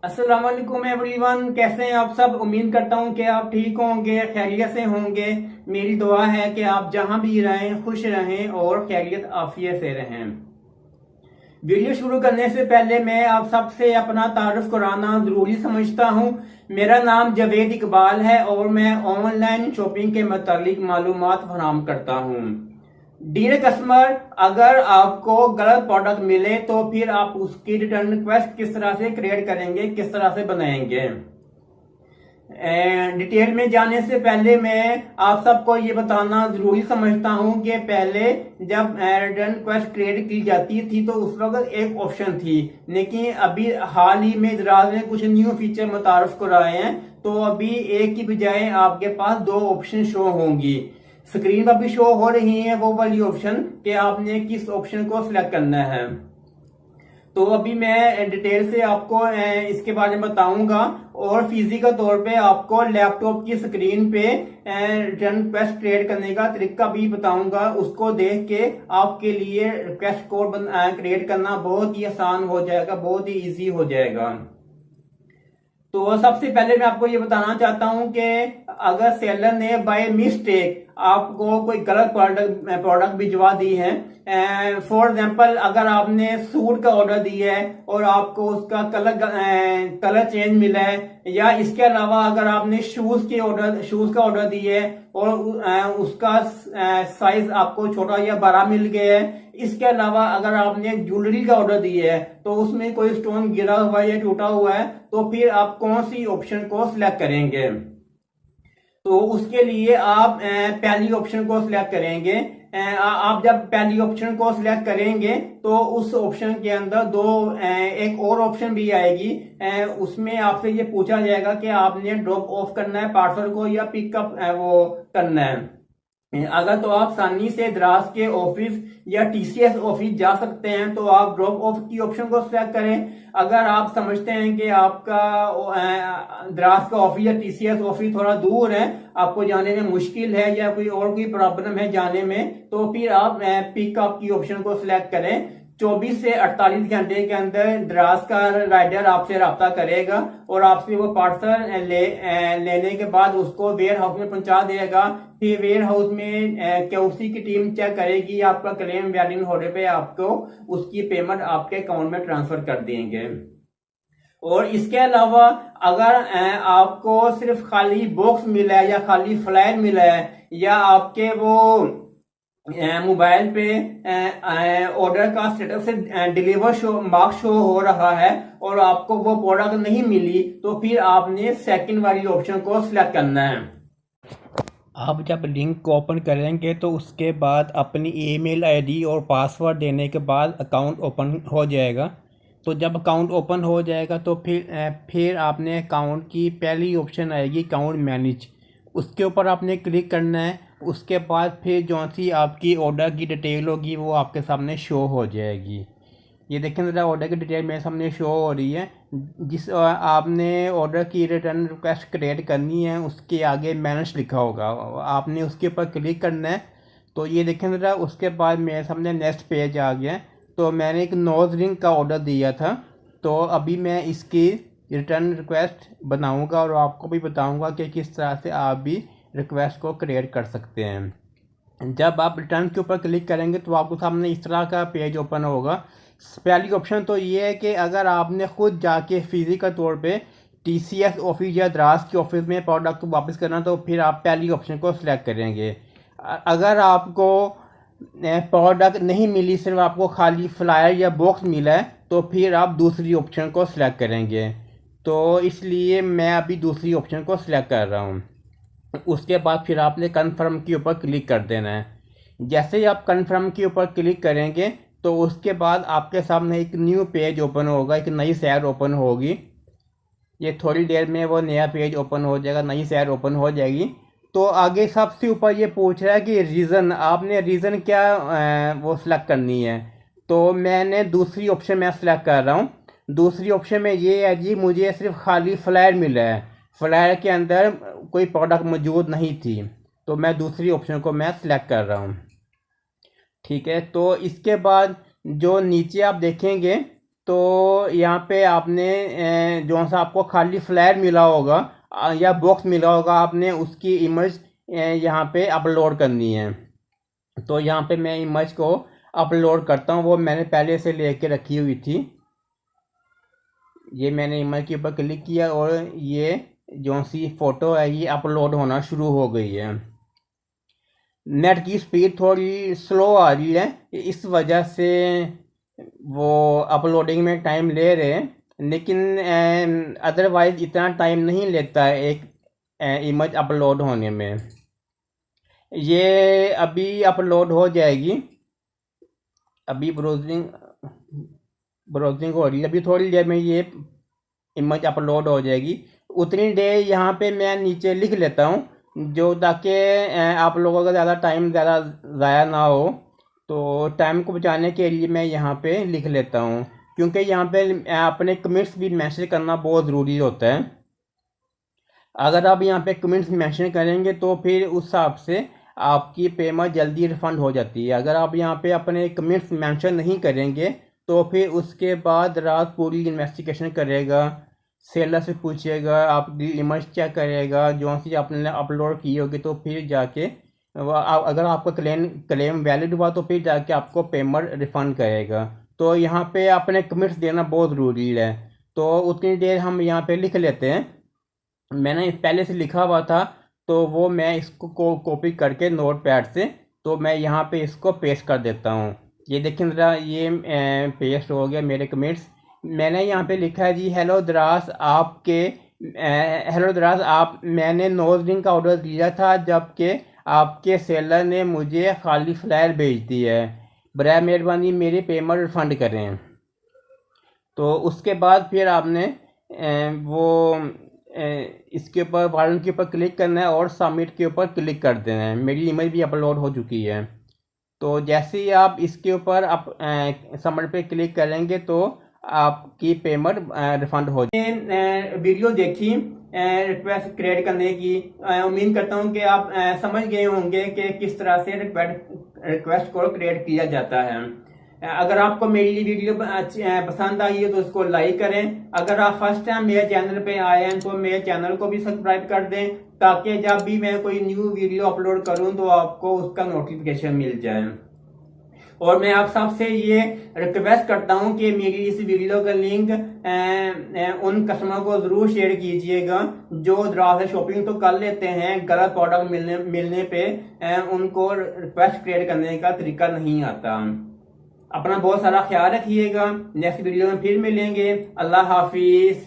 अस्सलाम वालेकुम एवरीवन, कैसे हैं आप सब। उम्मीद करता हूं कि आप ठीक होंगे, खैरियत से होंगे। मेरी दुआ है कि आप जहां भी रहें खुश रहें और खैरियत आफियत से रहें। वीडियो शुरू करने से पहले मैं आप सबसे अपना तारुफ कराना जरूरी समझता हूं। मेरा नाम जावेद इकबाल है और मैं ऑनलाइन शॉपिंग के मुतालिक मालूमात फराहम करता हूं। डियर कस्टमर, अगर आपको गलत प्रोडक्ट मिले तो फिर आप उसकी रिटर्न रिक्वेस्ट किस तरह से क्रिएट करेंगे, किस तरह से बनाएंगे। डिटेल में जाने से पहले मैं आप सबको ये बताना जरूरी समझता हूं कि पहले जब रिटर्न रिक्वेस्ट क्रिएट की जाती थी तो उस वक्त एक ऑप्शन थी, लेकिन अभी हाल ही में दराज में कुछ न्यू फीचर मुतारफ कराए हैं। तो अभी एक की बजाय आपके पास दो ऑप्शन शो होंगी। स्क्रीन पर भी शो हो रही है वो वाली ऑप्शन कि आपने किस ऑप्शन को सिलेक्ट करना है। तो अभी मैं डिटेल से आपको इसके बारे में बताऊंगा और फिजिकल तौर पे आपको लैपटॉप की स्क्रीन पे रिटर्न रिक्वेस्ट क्रिएट करने का तरीका भी बताऊंगा। उसको देख के आपके लिए रिक्वेस्ट कोड क्रिएट करना बहुत ही आसान हो जाएगा, बहुत ही इजी हो जाएगा। तो सबसे पहले मैं आपको ये बताना चाहता हूं कि अगर सेलर ने बाय मिस्टेक आपको कोई गलत प्रोडक्ट भिजवा दी है, फॉर एग्जांपल अगर आपने सूट का ऑर्डर दिया है और आपको उसका कलर चेंज मिला है, या इसके अलावा अगर आपने शूज का ऑर्डर दिया है और उसका साइज आपको छोटा या बड़ा मिल गया है। इसके अलावा अगर आपने ज्वेलरी का ऑर्डर दिया है तो उसमें कोई स्टोन गिरा हुआ है या टूटा हुआ है, तो फिर आप कौन सी ऑप्शन को सिलेक्ट करेंगे। तो उसके लिए आप पहली ऑप्शन को सिलेक्ट करेंगे। आप जब पहली ऑप्शन को सिलेक्ट करेंगे तो उस ऑप्शन के अंदर एक और ऑप्शन भी आएगी। उसमें आपसे ये पूछा जाएगा कि आपने ड्रॉप ऑफ करना है पार्सल को या पिकअप वो करना है। अगर तो आप आसानी से द्रास के ऑफिस या टीसीएस ऑफिस जा सकते हैं तो आप ड्रॉप ऑफ की ऑप्शन को सिलेक्ट करें। अगर आप समझते हैं कि आपका द्रास का ऑफिस या टीसीएस ऑफिस थोड़ा दूर है, आपको जाने में मुश्किल है या कोई प्रॉब्लम है जाने में, तो फिर आप पिकअप की ऑप्शन को सिलेक्ट करें। 24 से 48 घंटे के अंदर द्रास का राइडर आपसे रब्ता करेगा और आपसे वो पार्सल लेने के बाद उसको वेयर हाउस में पहुंचा देगा। फिर वेयर हाउस में क्यूसी की टीम चेक करेगी, आपका क्लेम वैलिड होने पे आपको उसकी पेमेंट आपके अकाउंट में ट्रांसफर कर देंगे। और इसके अलावा अगर आपको सिर्फ खाली बॉक्स मिला है या खाली फ्लायर मिला है, या आपके वो मोबाइल पे ऑर्डर का स्टेटस से डिलीवर मार्क शो हो रहा है और आपको वो प्रोडक्ट नहीं मिली, तो फिर आपने सेकंड वाली ऑप्शन को सिलेक्ट करना है। आप जब लिंक को ओपन करेंगे तो उसके बाद अपनी ईमेल आईडी और पासवर्ड देने के बाद अकाउंट ओपन हो जाएगा। तो जब अकाउंट ओपन हो जाएगा तो फिर आपने अकाउंट की पहली ऑप्शन आएगी अकाउंट मैनेज, उसके ऊपर आपने क्लिक करना है। उसके बाद फिर जो सी आपकी ऑर्डर की डिटेल होगी वो आपके सामने शो हो जाएगी। ये देखें ज़रा, ऑर्डर की डिटेल मेरे सामने शो हो रही है। जिस आपने ऑर्डर की रिटर्न रिक्वेस्ट क्रिएट करनी है उसके आगे मैनेज लिखा होगा, आपने उसके ऊपर क्लिक करना है। तो ये देखें ज़रा, उसके बाद मेरे सामने नेक्स्ट पेज आ गया। तो मैंने एक नोज रिंग का ऑर्डर दिया था, तो अभी मैं इसकी रिटर्न रिक्वेस्ट बनाऊंगा और आपको भी बताऊंगा कि किस तरह से आप भी रिक्वेस्ट को क्रिएट कर सकते हैं। जब आप रिटर्न के ऊपर क्लिक करेंगे तो आपको सामने इस तरह का पेज ओपन होगा। पहली ऑप्शन तो ये है कि अगर आपने खुद जाके फिजिकल तौर पे टीसीएस ऑफिस या द्रास के ऑफिस में प्रोडक्ट को वापस करना, तो फिर आप पहली ऑप्शन को सिलेक्ट करेंगे। अगर आपको प्रोडक्ट नहीं मिली, सिर्फ आपको खाली फ्लायर या बॉक्स मिला है, तो फिर आप दूसरी ऑप्शन को सिलेक्ट करेंगे। तो इसलिए मैं अभी दूसरी ऑप्शन को सिलेक्ट कर रहा हूँ। उसके बाद फिर आपने कन्फर्म के ऊपर क्लिक कर देना है। जैसे ही आप कन्फर्म के ऊपर क्लिक करेंगे तो उसके बाद आपके सामने एक न्यू पेज ओपन होगा, एक नई सैर ओपन होगी। ये थोड़ी देर में वो नया पेज ओपन हो जाएगा, नई सैर ओपन हो जाएगी। तो आगे सबसे ऊपर ये पूछ रहा है कि रीज़न, आपने रीज़न क्या वो सिलेक्ट करनी है। तो मैंने दूसरी ऑप्शन मैं सिलेक्ट कर रहा हूँ। दूसरी ऑप्शन में ये है जी, मुझे सिर्फ खाली फ्लायर मिला है, फ्लायर के अंदर कोई प्रोडक्ट मौजूद नहीं थी। तो मैं दूसरी ऑप्शन को मैं सिलेक्ट कर रहा हूँ। ठीक है, तो इसके बाद जो नीचे आप देखेंगे तो यहाँ पे आपने जो सा आपको खाली फ्लैट मिला होगा या बॉक्स मिला होगा, आपने उसकी इमेज यहाँ पे अपलोड करनी है। तो यहाँ पे मैं इमेज को अपलोड करता हूँ, वो मैंने पहले से लेके रखी हुई थी। ये मैंने इमेज के ऊपर क्लिक किया और ये जो सी फ़ोटो है ये अपलोड होना शुरू हो गई है। नेट की स्पीड थोड़ी स्लो आ रही है, इस वजह से वो अपलोडिंग में टाइम ले रहे हैं, लेकिन अदरवाइज इतना टाइम नहीं लेता है एक इमेज अपलोड होने में। ये अभी अपलोड हो जाएगी, अभी ब्राउजिंग हो रही है, अभी थोड़ी देर में ये इमेज अपलोड हो जाएगी। उतनी देर यहाँ पे मैं नीचे लिख लेता हूँ, जो ताकि आप लोगों का ज़्यादा टाइम ज़्यादा ज़ाया ना हो। तो टाइम को बचाने के लिए मैं यहाँ पे लिख लेता हूँ, क्योंकि यहाँ पे अपने कमेंट्स भी मैसेज करना बहुत ज़रूरी होता है। अगर आप यहाँ पे कमेंट्स मेंशन करेंगे तो फिर उस हिसाब से आपकी पेमेंट जल्दी रिफ़ंड हो जाती है। अगर आप यहाँ पे अपने कमेंट्स मेंशन नहीं करेंगे तो फिर उसके बाद रात पूरी इन्वेस्टिगेशन करेगा, सेलर से पूछेगा, आपकी इमेज चेक करेगा जो सी आपने अपलोड की होगी, तो फिर जाके अगर आपका क्लेम वैलिड हुआ तो फिर जाके आपको पेमेंट रिफ़ंड करेगा। तो यहाँ पे अपने कमेंट्स देना बहुत ज़रूरी है। तो उतनी देर हम यहाँ पे लिख लेते हैं, मैंने पहले से लिखा हुआ था तो वो मैं इसको कॉपी करके नोट पैड से, तो मैं यहाँ पे इसको पेस्ट कर देता हूँ। ये देखिए ज़रा, ये पेस्ट हो गया मेरे कमेंट्स। मैंने यहाँ पे लिखा है जी, हेलो दराज आप, मैंने नोज रिंग का ऑर्डर दिया था जबकि आपके सेलर ने मुझे खाली फ्लैट भेज दी है, बराए मेहरबानी मेरी पेमेंट रिफ़ंड करें। तो उसके बाद फिर आपने वो इसके ऊपर वारंट के ऊपर क्लिक करना है और सबमिट के ऊपर क्लिक कर देना है। मेरी इमेज भी अपलोड हो चुकी है। तो जैसे ही आप इसके ऊपर आप सबमिट पे क्लिक करेंगे तो आपकी पेमेंट रिफंड हो जाए। वीडियो देखी रिक्वेस्ट क्रिएट करने की, उम्मीद करता हूँ कि आप समझ गए होंगे कि किस तरह से रिक्वेस्ट को क्रिएट किया जाता है। अगर आपको मेरी वीडियो पसंद आई है तो उसको लाइक करें। अगर आप फर्स्ट टाइम मेरे चैनल पे आए हैं तो मेरे चैनल को भी सब्सक्राइब कर दें, ताकि जब भी मैं कोई न्यू वीडियो अपलोड करूं तो आपको उसका नोटिफिकेशन मिल जाए। और मैं आप सबसे ये रिक्वेस्ट करता हूं कि मेरी इस वीडियो का लिंक उन कस्टमर को जरूर शेयर कीजिएगा जो दराज से शॉपिंग तो कर लेते हैं, गलत प्रोडक्ट मिलने पे उनको रिक्वेस्ट क्रिएट करने का तरीका नहीं आता। अपना बहुत सारा ख्याल रखिएगा। नेक्स्ट वीडियो में फिर मिलेंगे। अल्लाह हाफिज।